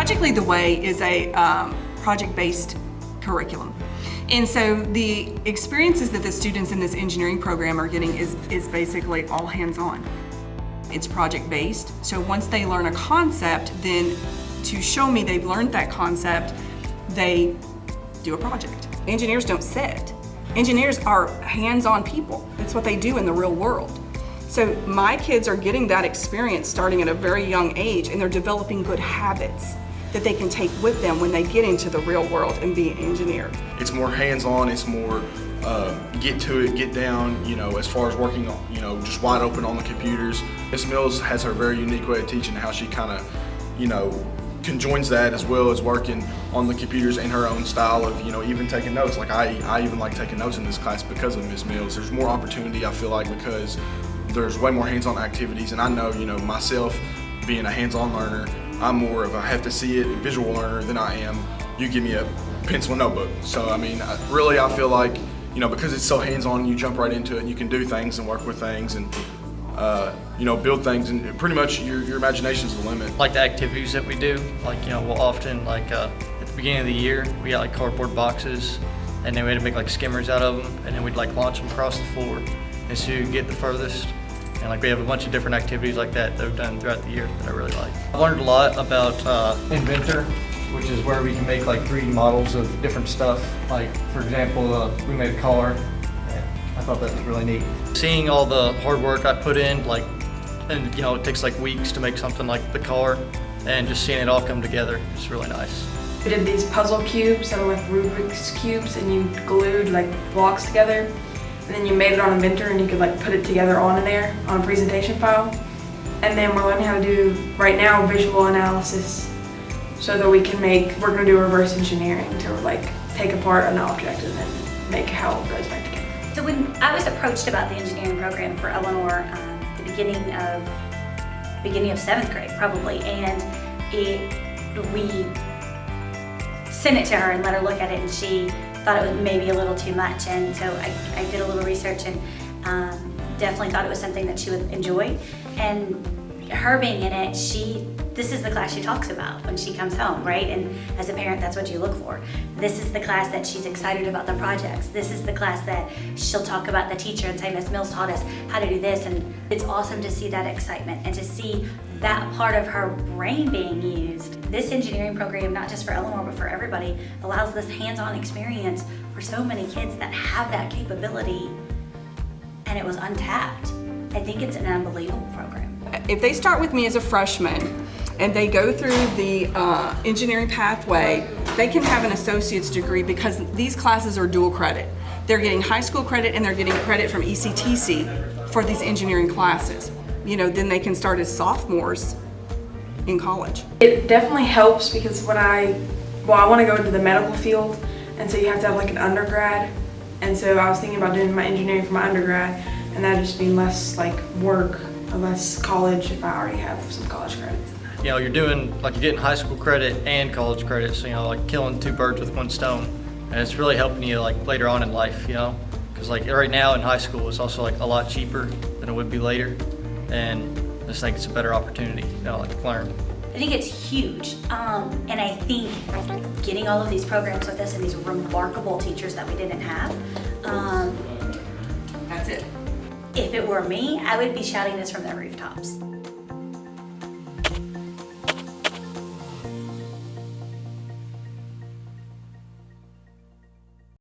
Project Lead the Way is a project-based curriculum. And so the experiences that the students in this engineering program are getting is basically all hands-on. It's project-based, so once they learn a concept, then to show me they've learned that concept, they do a project. Engineers don't sit. Engineers are hands-on people. That's what they do in the real world. So my kids are getting that experience starting at a very young age, and they're developing good habits that they can take with them when they get into the real world and be an engineer. It's more hands-on, it's more get to it, get down, as far as working on, just wide open on the computers. Ms. Mills has her very unique way of teaching, how she kind of, conjoins that as well as working on the computers in her own style of, even taking notes. Like I even like taking notes in this class because of Ms. Mills. There's more opportunity, I feel like, because there's way more hands-on activities, and I know, myself being a hands-on learner, I'm more of a have to see it visual learner than I am you give me a pencil and notebook. So really I feel like, because it's so hands-on, you jump right into it and you can do things and work with things and build things, and pretty much your imagination's the limit. Like the activities that we do, we'll often at the beginning of the year, we got cardboard boxes, and then we had to make skimmers out of them, and then we'd launch them across the floor and see who could get the furthest. And we have a bunch of different activities like that that we've done throughout the year that I really like. I learned a lot about Inventor, which is where we can make 3D models of different stuff. For example, we made a car, and I thought that was really neat. Seeing all the hard work I put in, and it takes weeks to make something like the car, and just seeing it all come together is really nice. We did these puzzle cubes that were Rubik's cubes, and you glued blocks together. And then you made it on Inventor, and you could put it together on there on a presentation file. And then we're learning how to do, right now, visual analysis, so that we're gonna do reverse engineering to take apart an object and then make how it goes back together. So when I was approached about the engineering program for Eleanor, the beginning of 7th grade probably, and we sent it to her and let her look at it, and she thought it was maybe a little too much, and so I did a little research and definitely thought it was something that she would enjoy. And her being in it, this is the class she talks about when she comes home, right? And as a parent, that's what you look for. This is the class that she's excited about the projects. This is the class that she'll talk about the teacher and say, Ms. Mills taught us how to do this, and it's awesome to see that excitement and to see that part of her brain being used. This engineering program, not just for Eleanor, but for everybody, allows this hands-on experience for so many kids that have that capability, and it was untapped. I think it's an unbelievable program. If they start with me as a freshman and they go through the engineering pathway, they can have an associate's degree because these classes are dual credit. They're getting high school credit and they're getting credit from ECTC for these engineering classes. Then they can start as sophomores in college. It definitely helps because I want to go into the medical field, and so you have to have an undergrad. And so I was thinking about doing my engineering for my undergrad, and that'd just be less work or less college if I already have some college credits. You're doing, you're getting high school credit and college credit, so killing two birds with one stone. And it's really helping you later on in life, because right now in high school it's also a lot cheaper than it would be later. And I just think it's a better opportunity, to learn. I think it's huge, and I think getting all of these programs with us and these remarkable teachers that we didn't have. That's it. If it were me, I would be shouting this from the rooftops.